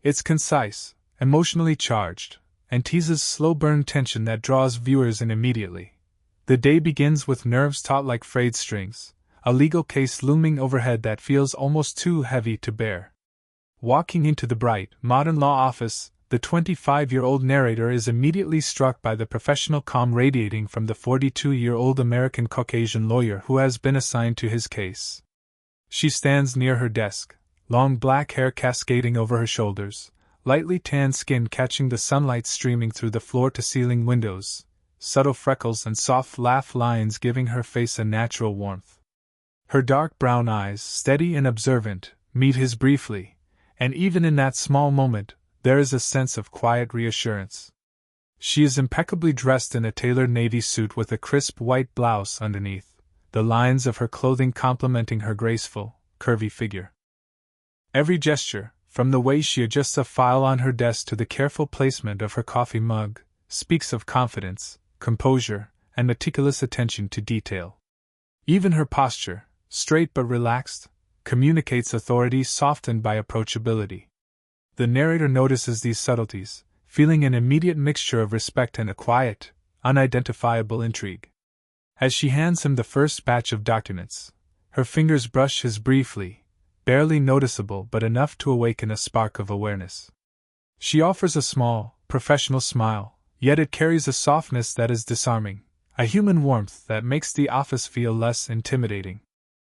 It's concise, emotionally charged, and teases slow-burn tension that draws viewers in immediately. The day begins with nerves taut like frayed strings, a legal case looming overhead that feels almost too heavy to bear. Walking into the bright, modern law office, the 25-year-old narrator is immediately struck by the professional calm radiating from the 42-year-old American Caucasian lawyer who has been assigned to his case. She stands near her desk, long black hair cascading over her shoulders, lightly tanned skin catching the sunlight streaming through the floor-to-ceiling windows, subtle freckles and soft laugh lines giving her face a natural warmth. Her dark brown eyes, steady and observant, meet his briefly, and even in that small moment, there is a sense of quiet reassurance. She is impeccably dressed in a tailored navy suit with a crisp white blouse underneath, the lines of her clothing complementing her graceful, curvy figure. Every gesture, from the way she adjusts a file on her desk to the careful placement of her coffee mug, speaks of confidence, composure, and meticulous attention to detail. Even her posture, straight but relaxed, communicates authority softened by approachability. The narrator notices these subtleties, feeling an immediate mixture of respect and a quiet, unidentifiable intrigue. As she hands him the first batch of documents, her fingers brush his briefly, barely noticeable but enough to awaken a spark of awareness. She offers a small, professional smile, yet it carries a softness that is disarming, a human warmth that makes the office feel less intimidating.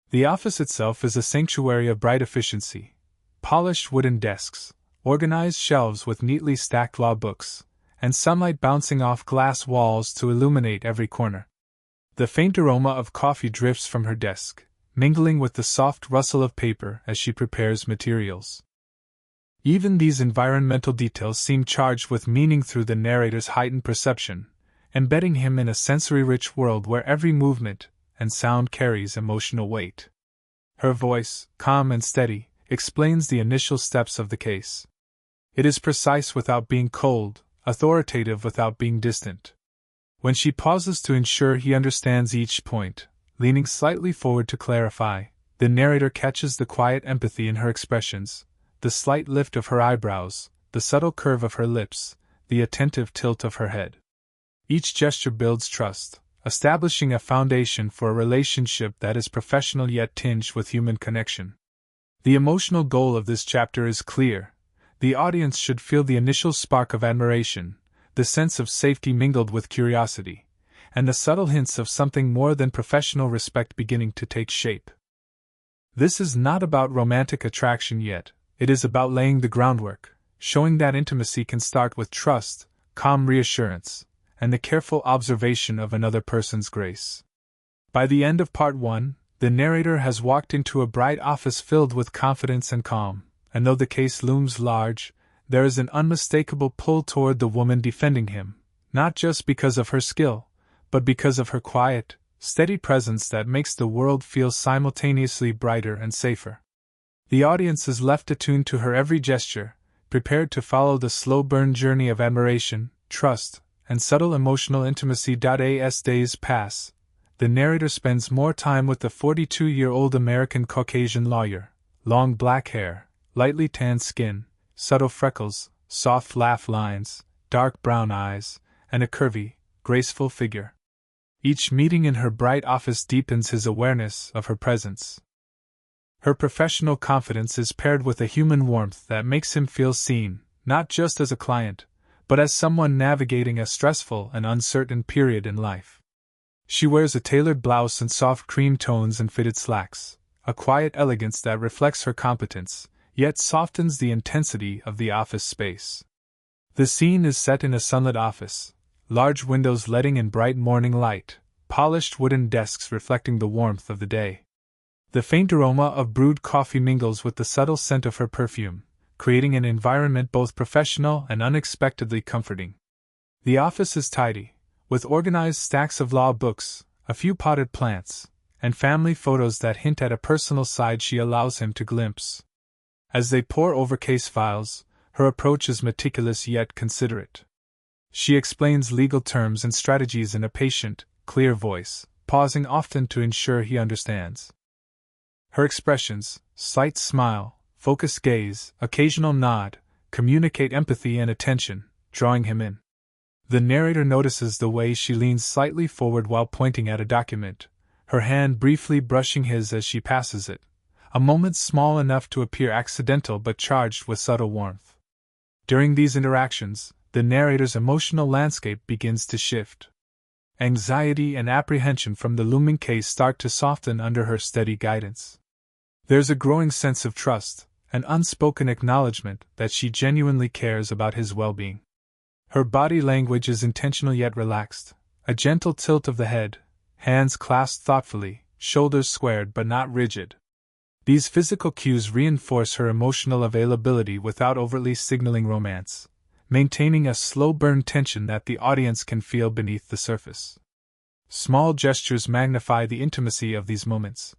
The office itself is a sanctuary of bright efficiency: polished wooden desks, organized shelves with neatly stacked law books, and sunlight bouncing off glass walls to illuminate every corner. The faint aroma of coffee drifts from her desk, mingling with the soft rustle of paper as she prepares materials. Even these environmental details seem charged with meaning through the narrator's heightened perception, embedding him in a sensory-rich world where every movement and sound carries emotional weight. Her voice, calm and steady, explains the initial steps of the case. It is precise without being cold, authoritative without being distant. When she pauses to ensure he understands each point, leaning slightly forward to clarify, the narrator catches the quiet empathy in her expressions, the slight lift of her eyebrows, the subtle curve of her lips, the attentive tilt of her head. Each gesture builds trust, establishing a foundation for a relationship that is professional yet tinged with human connection. The emotional goal of this chapter is clear. The audience should feel the initial spark of admiration, the sense of safety mingled with curiosity, and the subtle hints of something more than professional respect beginning to take shape. This is not about romantic attraction yet, it is about laying the groundwork, showing that intimacy can start with trust, calm reassurance, and the careful observation of another person's grace. By the end of Part 1, the narrator has walked into a bright office filled with confidence and calm, and though the case looms large, there is an unmistakable pull toward the woman defending him, not just because of her skill, but because of her quiet, steady presence that makes the world feel simultaneously brighter and safer. The audience is left attuned to her every gesture, prepared to follow the slow-burn journey of admiration, trust, and subtle emotional intimacy. As days pass, the narrator spends more time with the 42-year-old American Caucasian lawyer, long black hair, lightly tanned skin, subtle freckles, soft laugh lines, dark brown eyes, and a curvy, graceful figure. Each meeting in her bright office deepens his awareness of her presence. Her professional confidence is paired with a human warmth that makes him feel seen, not just as a client, but as someone navigating a stressful and uncertain period in life. She wears a tailored blouse and soft cream tones and fitted slacks, a quiet elegance that reflects her competence, yet softens the intensity of the office space. The scene is set in a sunlit office, large windows letting in bright morning light, polished wooden desks reflecting the warmth of the day. The faint aroma of brewed coffee mingles with the subtle scent of her perfume, creating an environment both professional and unexpectedly comforting. The office is tidy, with organized stacks of law books, a few potted plants, and family photos that hint at a personal side she allows him to glimpse. As they pore over case files, her approach is meticulous yet considerate. She explains legal terms and strategies in a patient, clear voice, pausing often to ensure he understands. Her expressions, slight smile, focused gaze, occasional nod, communicate empathy and attention, drawing him in. The narrator notices the way she leans slightly forward while pointing at a document, her hand briefly brushing his as she passes it, a moment small enough to appear accidental but charged with subtle warmth. During these interactions, the narrator's emotional landscape begins to shift. Anxiety and apprehension from the looming case start to soften under her steady guidance. There's a growing sense of trust, an unspoken acknowledgement that she genuinely cares about his well-being. Her body language is intentional yet relaxed, a gentle tilt of the head, hands clasped thoughtfully, shoulders squared but not rigid. These physical cues reinforce her emotional availability without overtly signaling romance, maintaining a slow-burn tension that the audience can feel beneath the surface. Small gestures magnify the intimacy of these moments.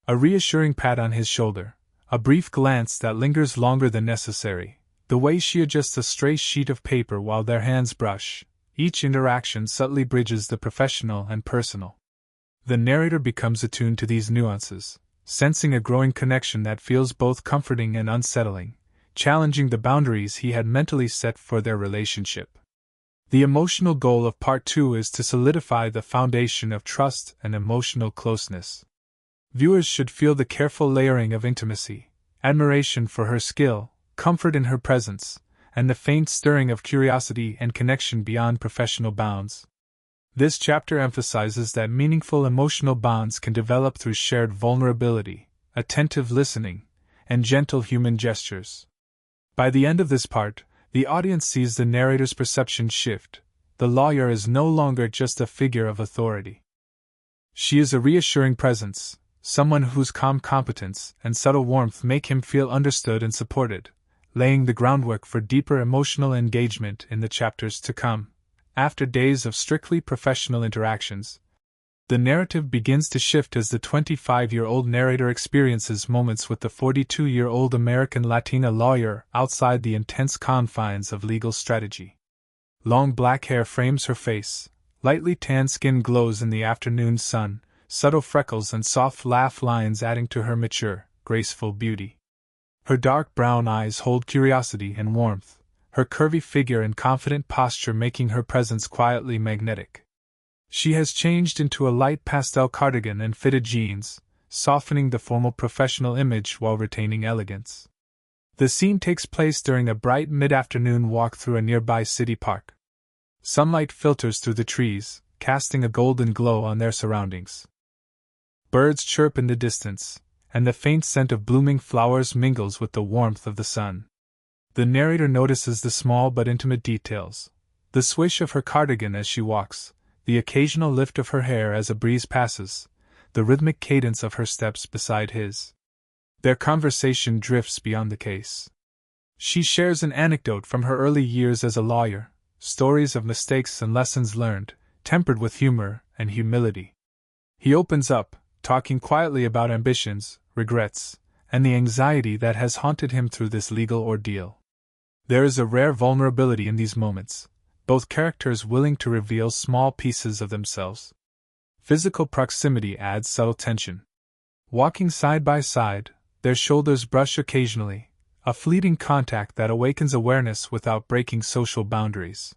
A reassuring pat on his shoulder, a brief glance that lingers longer than necessary, the way she adjusts a stray sheet of paper while their hands brush, each interaction subtly bridges the professional and personal. The narrator becomes attuned to these nuances, sensing a growing connection that feels both comforting and unsettling, challenging the boundaries he had mentally set for their relationship. The emotional goal of Part 2 is to solidify the foundation of trust and emotional closeness. Viewers should feel the careful layering of intimacy, admiration for her skill, comfort in her presence, and the faint stirring of curiosity and connection beyond professional bounds. This chapter emphasizes that meaningful emotional bonds can develop through shared vulnerability, attentive listening, and gentle human gestures. By the end of this part, the audience sees the narrator's perception shift. The lawyer is no longer just a figure of authority. She is a reassuring presence, someone whose calm competence and subtle warmth make him feel understood and supported, laying the groundwork for deeper emotional engagement in the chapters to come. After days of strictly professional interactions, the narrative begins to shift as the 25-year-old narrator experiences moments with the 42-year-old American Latina lawyer outside the intense confines of legal strategy. Long black hair frames her face, lightly tanned skin glows in the afternoon sun, subtle freckles and soft laugh lines adding to her mature, graceful beauty. Her dark brown eyes hold curiosity and warmth, her curvy figure and confident posture making her presence quietly magnetic. She has changed into a light pastel cardigan and fitted jeans, softening the formal professional image while retaining elegance. The scene takes place during a bright mid-afternoon walk through a nearby city park. Sunlight filters through the trees, casting a golden glow on their surroundings. Birds chirp in the distance, and the faint scent of blooming flowers mingles with the warmth of the sun. The narrator notices the small but intimate details, the swish of her cardigan as she walks, the occasional lift of her hair as a breeze passes, the rhythmic cadence of her steps beside his. Their conversation drifts beyond the case. She shares an anecdote from her early years as a lawyer, stories of mistakes and lessons learned, tempered with humor and humility. He opens up, talking quietly about ambitions, regrets, and the anxiety that has haunted him through this legal ordeal. There is a rare vulnerability in these moments, both characters willing to reveal small pieces of themselves. Physical proximity adds subtle tension. Walking side by side, their shoulders brush occasionally, a fleeting contact that awakens awareness without breaking social boundaries.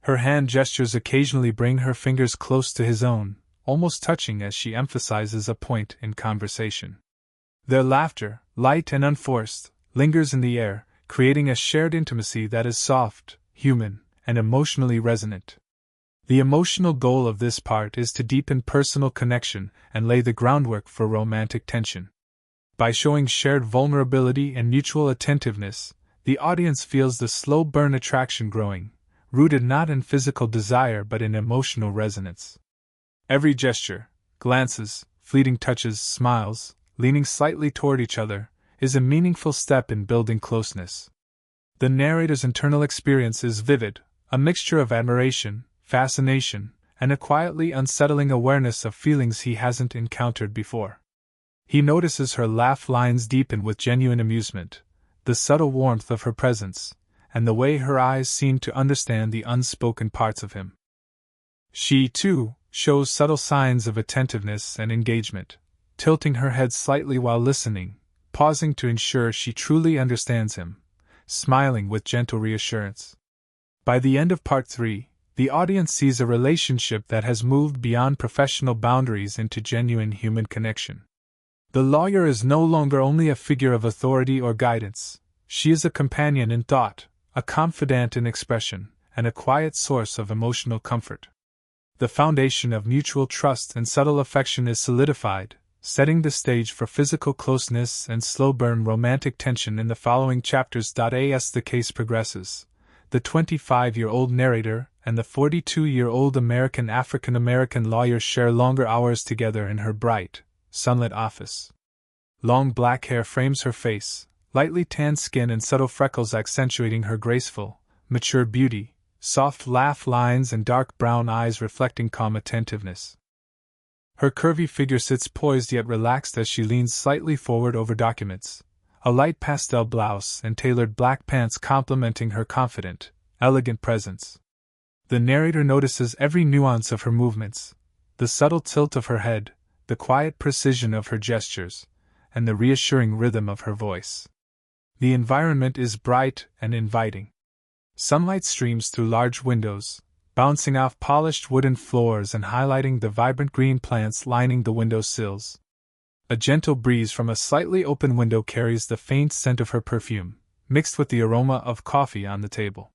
Her hand gestures occasionally bring her fingers close to his own, almost touching as she emphasizes a point in conversation. Their laughter, light and unforced, lingers in the air, creating a shared intimacy that is soft, human, and emotionally resonant. The emotional goal of this part is to deepen personal connection and lay the groundwork for romantic tension. By showing shared vulnerability and mutual attentiveness, the audience feels the slow burn attraction growing, rooted not in physical desire but in emotional resonance. Every gesture, glances, fleeting touches, smiles, leaning slightly toward each other, is a meaningful step in building closeness. The narrator's internal experience is vivid, a mixture of admiration, fascination, and a quietly unsettling awareness of feelings he hasn't encountered before. He notices her laugh lines deepen with genuine amusement, the subtle warmth of her presence, and the way her eyes seem to understand the unspoken parts of him. She, too, shows subtle signs of attentiveness and engagement, tilting her head slightly while listening, pausing to ensure she truly understands him, smiling with gentle reassurance. By the end of Part 3, the audience sees a relationship that has moved beyond professional boundaries into genuine human connection. The lawyer is no longer only a figure of authority or guidance, she is a companion in thought, a confidant in expression, and a quiet source of emotional comfort. The foundation of mutual trust and subtle affection is solidified, setting the stage for physical closeness and slow-burn romantic tension in the following chapters. As the case progresses, the 25-year-old narrator and the 42-year-old African-American lawyer share longer hours together in her bright, sunlit office. Long black hair frames her face, lightly tanned skin and subtle freckles accentuating her graceful, mature beauty, soft laugh lines and dark brown eyes reflecting calm attentiveness. Her curvy figure sits poised yet relaxed as she leans slightly forward over documents, a light pastel blouse and tailored black pants complementing her confident, elegant presence. The narrator notices every nuance of her movements, the subtle tilt of her head, the quiet precision of her gestures, and the reassuring rhythm of her voice. The environment is bright and inviting. Sunlight streams through large windows, bouncing off polished wooden floors and highlighting the vibrant green plants lining the window sills. A gentle breeze from a slightly open window carries the faint scent of her perfume, mixed with the aroma of coffee on the table.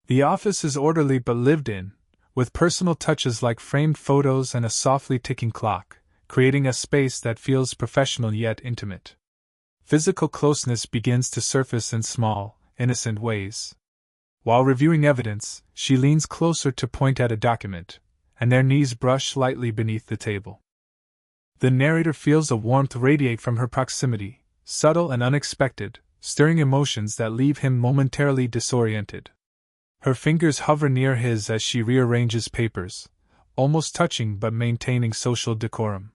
The office is orderly but lived in, with personal touches like framed photos and a softly ticking clock, creating a space that feels professional yet intimate. Physical closeness begins to surface in small, innocent ways. While reviewing evidence, she leans closer to point at a document, and their knees brush lightly beneath the table. The narrator feels a warmth radiate from her proximity, subtle and unexpected, stirring emotions that leave him momentarily disoriented. Her fingers hover near his as she rearranges papers, almost touching but maintaining social decorum.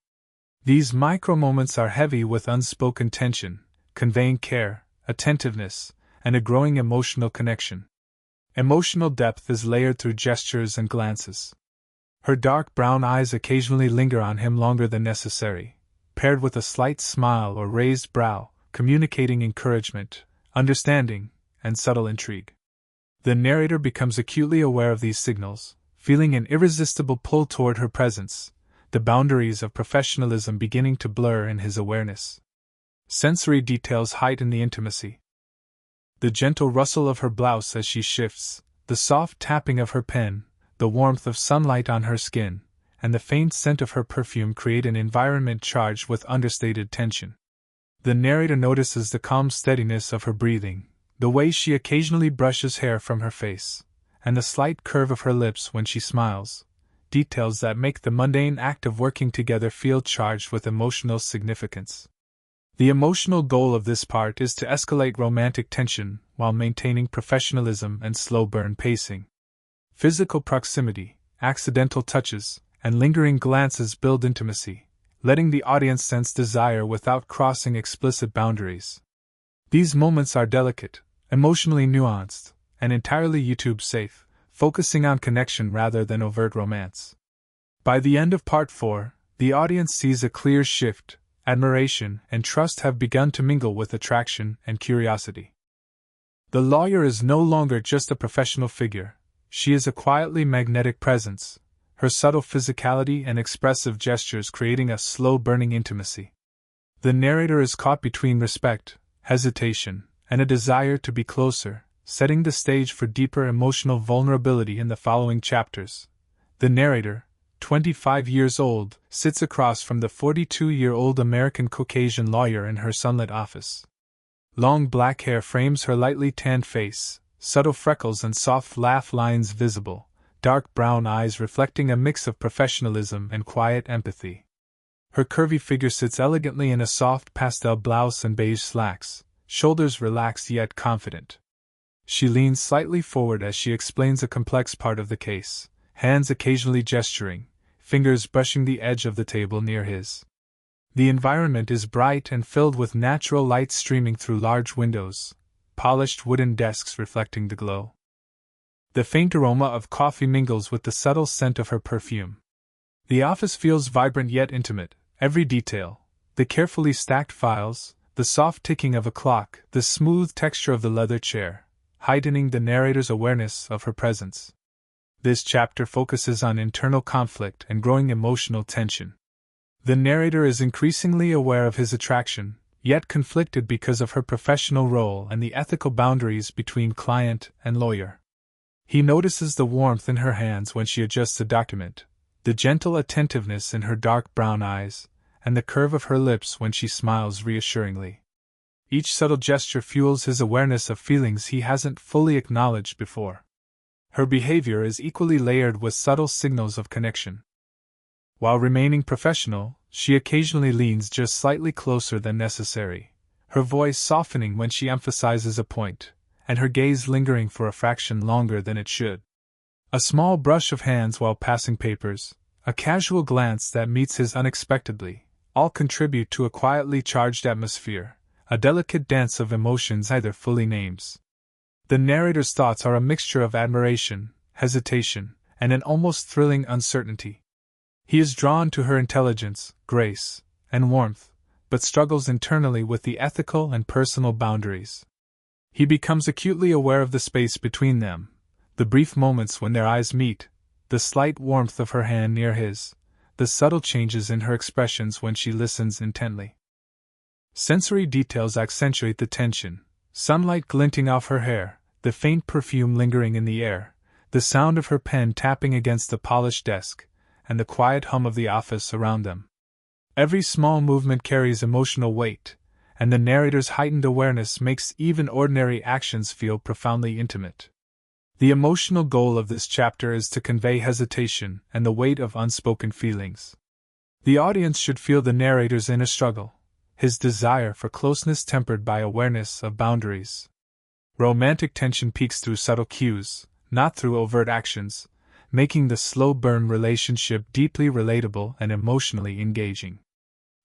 These micro-moments are heavy with unspoken tension, conveying care, attentiveness, and a growing emotional connection. Emotional depth is layered through gestures and glances. Her dark brown eyes occasionally linger on him longer than necessary, paired with a slight smile or raised brow, communicating encouragement, understanding, and subtle intrigue. The narrator becomes acutely aware of these signals, feeling an irresistible pull toward her presence, the boundaries of professionalism beginning to blur in his awareness. Sensory details heighten the intimacy. The gentle rustle of her blouse as she shifts, the soft tapping of her pen, the warmth of sunlight on her skin, and the faint scent of her perfume create an environment charged with understated tension. The narrator notices the calm steadiness of her breathing, the way she occasionally brushes hair from her face, and the slight curve of her lips when she smiles, details that make the mundane act of working together feel charged with emotional significance. The emotional goal of this part is to escalate romantic tension while maintaining professionalism and slow-burn pacing. Physical proximity, accidental touches, and lingering glances build intimacy, letting the audience sense desire without crossing explicit boundaries. These moments are delicate, emotionally nuanced, and entirely YouTube-safe, focusing on connection rather than overt romance. By the end of Part 4, the audience sees a clear shift. Admiration and trust have begun to mingle with attraction and curiosity. The lawyer is no longer just a professional figure, she is a quietly magnetic presence, her subtle physicality and expressive gestures creating a slow-burning intimacy. The narrator is caught between respect, hesitation, and a desire to be closer, setting the stage for deeper emotional vulnerability in the following chapters. The narrator, 25 years old, sits across from the 42-year-old American Caucasian lawyer in her sunlit office. Long black hair frames her lightly tanned face, subtle freckles and soft laugh lines visible, dark brown eyes reflecting a mix of professionalism and quiet empathy. Her curvy figure sits elegantly in a soft pastel blouse and beige slacks, shoulders relaxed yet confident. She leans slightly forward as she explains a complex part of the case, hands occasionally gesturing, fingers brushing the edge of the table near his. The environment is bright and filled with natural light streaming through large windows, polished wooden desks reflecting the glow. The faint aroma of coffee mingles with the subtle scent of her perfume. The office feels vibrant yet intimate, every detail, the carefully stacked files, the soft ticking of a clock, the smooth texture of the leather chair, heightening the narrator's awareness of her presence. This chapter focuses on internal conflict and growing emotional tension. The narrator is increasingly aware of his attraction, yet conflicted because of her professional role and the ethical boundaries between client and lawyer. He notices the warmth in her hands when she adjusts a document, the gentle attentiveness in her dark brown eyes, and the curve of her lips when she smiles reassuringly. Each subtle gesture fuels his awareness of feelings he hasn't fully acknowledged before. Her behavior is equally layered with subtle signals of connection. While remaining professional, she occasionally leans just slightly closer than necessary, her voice softening when she emphasizes a point, and her gaze lingering for a fraction longer than it should. A small brush of hands while passing papers, a casual glance that meets his unexpectedly, all contribute to a quietly charged atmosphere, a delicate dance of emotions neither fully names. The narrator's thoughts are a mixture of admiration, hesitation, and an almost thrilling uncertainty. He is drawn to her intelligence, grace, and warmth, but struggles internally with the ethical and personal boundaries. He becomes acutely aware of the space between them, the brief moments when their eyes meet, the slight warmth of her hand near his, the subtle changes in her expressions when she listens intently. Sensory details accentuate the tension, sunlight glinting off her hair, the faint perfume lingering in the air, the sound of her pen tapping against the polished desk, and the quiet hum of the office around them. Every small movement carries emotional weight, and the narrator's heightened awareness makes even ordinary actions feel profoundly intimate. The emotional goal of this chapter is to convey hesitation and the weight of unspoken feelings. The audience should feel the narrator's inner struggle, his desire for closeness tempered by awareness of boundaries. Romantic tension peaks through subtle cues, not through overt actions, making the slow-burn relationship deeply relatable and emotionally engaging.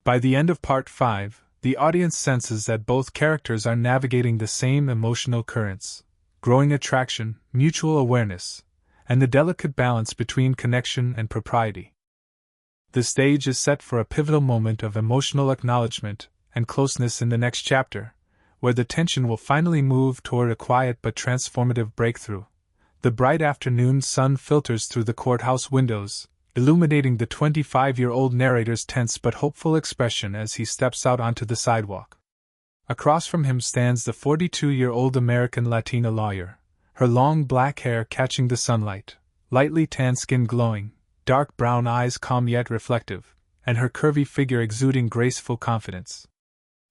By the end of Part 5, the audience senses that both characters are navigating the same emotional currents, growing attraction, mutual awareness, and the delicate balance between connection and propriety. The stage is set for a pivotal moment of emotional acknowledgement and closeness in the next chapter, where the tension will finally move toward a quiet but transformative breakthrough. The bright afternoon sun filters through the courthouse windows, illuminating the 25-year-old narrator's tense but hopeful expression as he steps out onto the sidewalk. Across from him stands the 42-year-old American Latina lawyer, her long black hair catching the sunlight, lightly tanned skin glowing, dark brown eyes calm yet reflective, and her curvy figure exuding graceful confidence.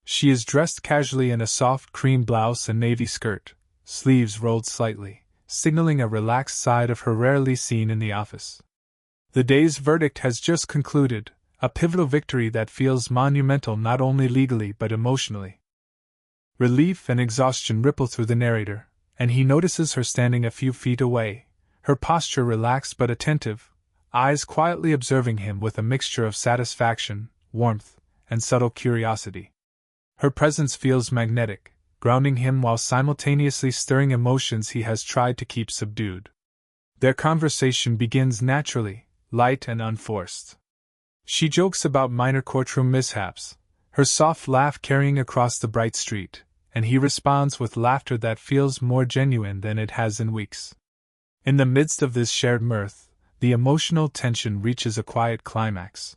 She is dressed casually in a soft cream blouse and navy skirt, sleeves rolled slightly, signaling a relaxed side of her rarely seen in the office. The day's verdict has just concluded, a pivotal victory that feels monumental not only legally but emotionally. Relief and exhaustion ripple through the narrator, and he notices her standing a few feet away, her posture relaxed but attentive, eyes quietly observing him with a mixture of satisfaction, warmth, and subtle curiosity. Her presence feels magnetic, grounding him while simultaneously stirring emotions he has tried to keep subdued. Their conversation begins naturally, light and unforced. She jokes about minor courtroom mishaps, her soft laugh carrying across the bright street, and he responds with laughter that feels more genuine than it has in weeks. In the midst of this shared mirth, the emotional tension reaches a quiet climax.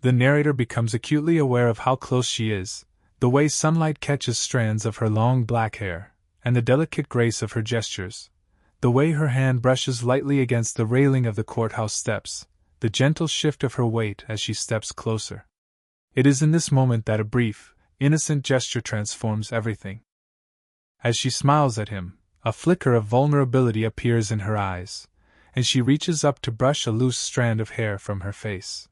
The narrator becomes acutely aware of how close she is, the way sunlight catches strands of her long black hair, and the delicate grace of her gestures, the way her hand brushes lightly against the railing of the courthouse steps, the gentle shift of her weight as she steps closer. It is in this moment that a brief, innocent gesture transforms everything. As she smiles at him, a flicker of vulnerability appears in her eyes, and she reaches up to brush a loose strand of hair from her face.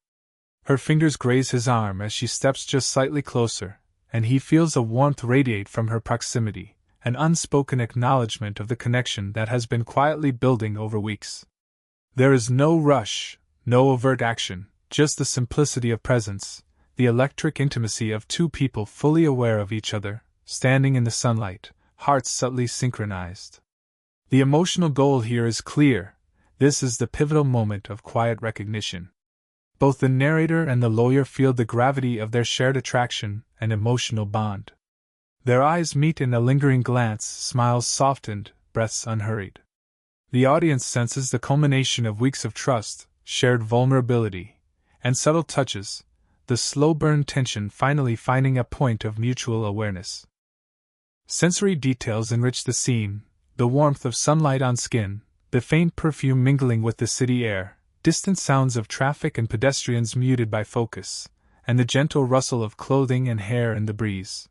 Her fingers graze his arm as she steps just slightly closer, and he feels a warmth radiate from her proximity, an unspoken acknowledgement of the connection that has been quietly building over weeks. There is no rush, no overt action, just the simplicity of presence, the electric intimacy of two people fully aware of each other, standing in the sunlight, hearts subtly synchronized. The emotional goal here is clear. This is the pivotal moment of quiet recognition. Both the narrator and the lawyer feel the gravity of their shared attraction and emotional bond. Their eyes meet in a lingering glance, smiles softened, breaths unhurried. The audience senses the culmination of weeks of trust, shared vulnerability, and subtle touches, the slow burn tension finally finding a point of mutual awareness. Sensory details enrich the scene, the warmth of sunlight on skin, the faint perfume mingling with the city air, distant sounds of traffic and pedestrians muted by focus, and the gentle rustle of clothing and hair in the breeze.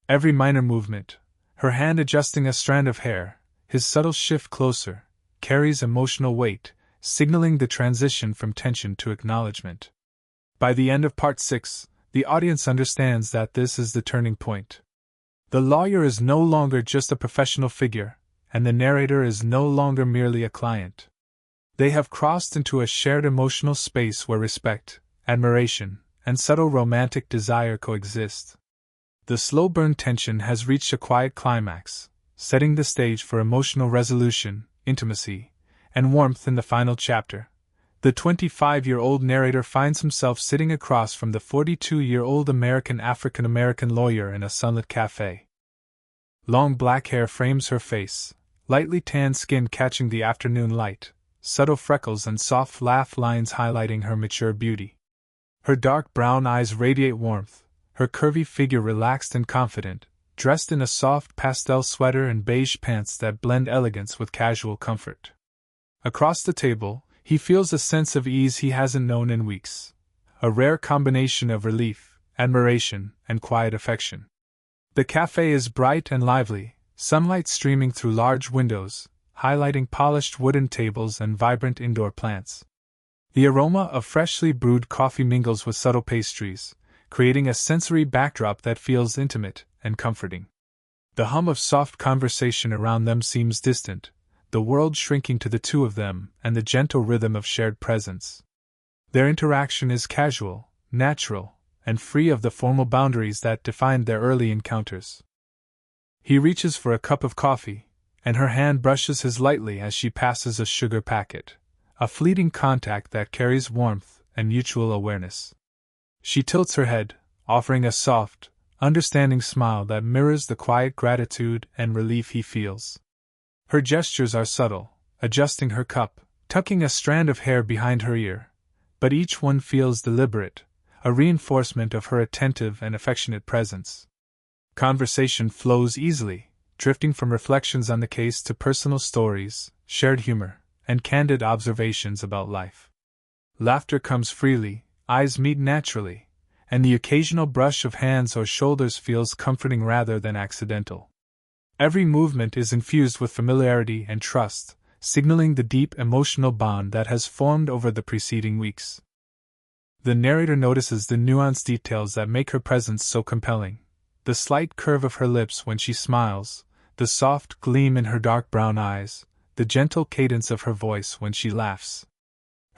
Every minor movement, her hand adjusting a strand of hair, his subtle shift closer, carries emotional weight, signaling the transition from tension to acknowledgement. By the end of Part 6, the audience understands that this is the turning point. The lawyer is no longer just a professional figure, and the narrator is no longer merely a client. They have crossed into a shared emotional space where respect, admiration, and subtle romantic desire coexist. The slow burn tension has reached a quiet climax, setting the stage for emotional resolution, intimacy, and warmth in the final chapter. The 25-year-old narrator finds himself sitting across from the 42-year-old African-American lawyer in a sunlit cafe. Long black hair frames her face, lightly tanned skin catching the afternoon light, subtle freckles and soft laugh lines highlighting her mature beauty. Her dark brown eyes radiate warmth, her curvy figure relaxed and confident, dressed in a soft pastel sweater and beige pants that blend elegance with casual comfort. Across the table, he feels a sense of ease he hasn't known in weeks, a rare combination of relief, admiration, and quiet affection. The cafe is bright and lively, sunlight streaming through large windows, highlighting polished wooden tables and vibrant indoor plants. The aroma of freshly brewed coffee mingles with subtle pastries, creating a sensory backdrop that feels intimate and comforting. The hum of soft conversation around them seems distant, the world shrinking to the two of them and the gentle rhythm of shared presence. Their interaction is casual, natural, and free of the formal boundaries that defined their early encounters. He reaches for a cup of coffee, and her hand brushes his lightly as she passes a sugar packet, a fleeting contact that carries warmth and mutual awareness. She tilts her head, offering a soft, understanding smile that mirrors the quiet gratitude and relief he feels. Her gestures are subtle, adjusting her cup, tucking a strand of hair behind her ear, but each one feels deliberate, a reinforcement of her attentive and affectionate presence. Conversation flows easily, drifting from reflections on the case to personal stories, shared humor, and candid observations about life. Laughter comes freely, eyes meet naturally, and the occasional brush of hands or shoulders feels comforting rather than accidental. Every movement is infused with familiarity and trust, signaling the deep emotional bond that has formed over the preceding weeks. The narrator notices the nuanced details that make her presence so compelling: the slight curve of her lips when she smiles, the soft gleam in her dark brown eyes, the gentle cadence of her voice when she laughs.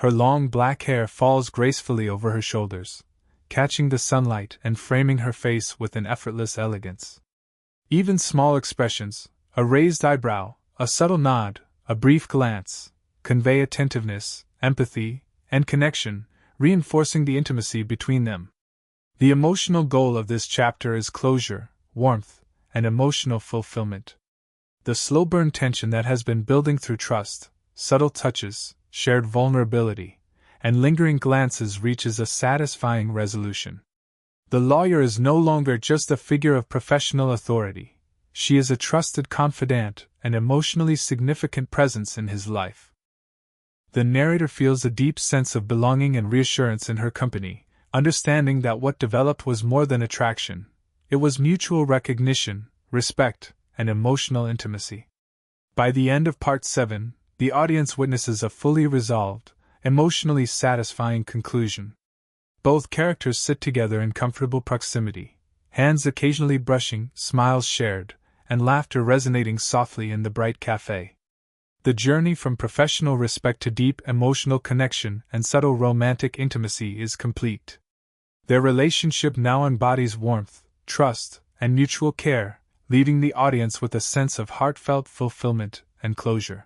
Her long black hair falls gracefully over her shoulders, catching the sunlight and framing her face with an effortless elegance. Even small expressions, a raised eyebrow, a subtle nod, a brief glance, convey attentiveness, empathy, and connection, reinforcing the intimacy between them. The emotional goal of this chapter is closure, warmth, and emotional fulfillment. The slow burn tension that has been building through trust, subtle touches, shared vulnerability, and lingering glances reaches a satisfying resolution. The lawyer is no longer just a figure of professional authority. She is a trusted confidant, an emotionally significant presence in his life. The narrator feels a deep sense of belonging and reassurance in her company, understanding that what developed was more than attraction. It was mutual recognition, respect, and emotional intimacy. By the end of Part 7, the audience witnesses a fully resolved, emotionally satisfying conclusion. Both characters sit together in comfortable proximity, hands occasionally brushing, smiles shared, and laughter resonating softly in the bright cafe. The journey from professional respect to deep emotional connection and subtle romantic intimacy is complete. Their relationship now embodies warmth, trust, and mutual care, leaving the audience with a sense of heartfelt fulfillment and closure.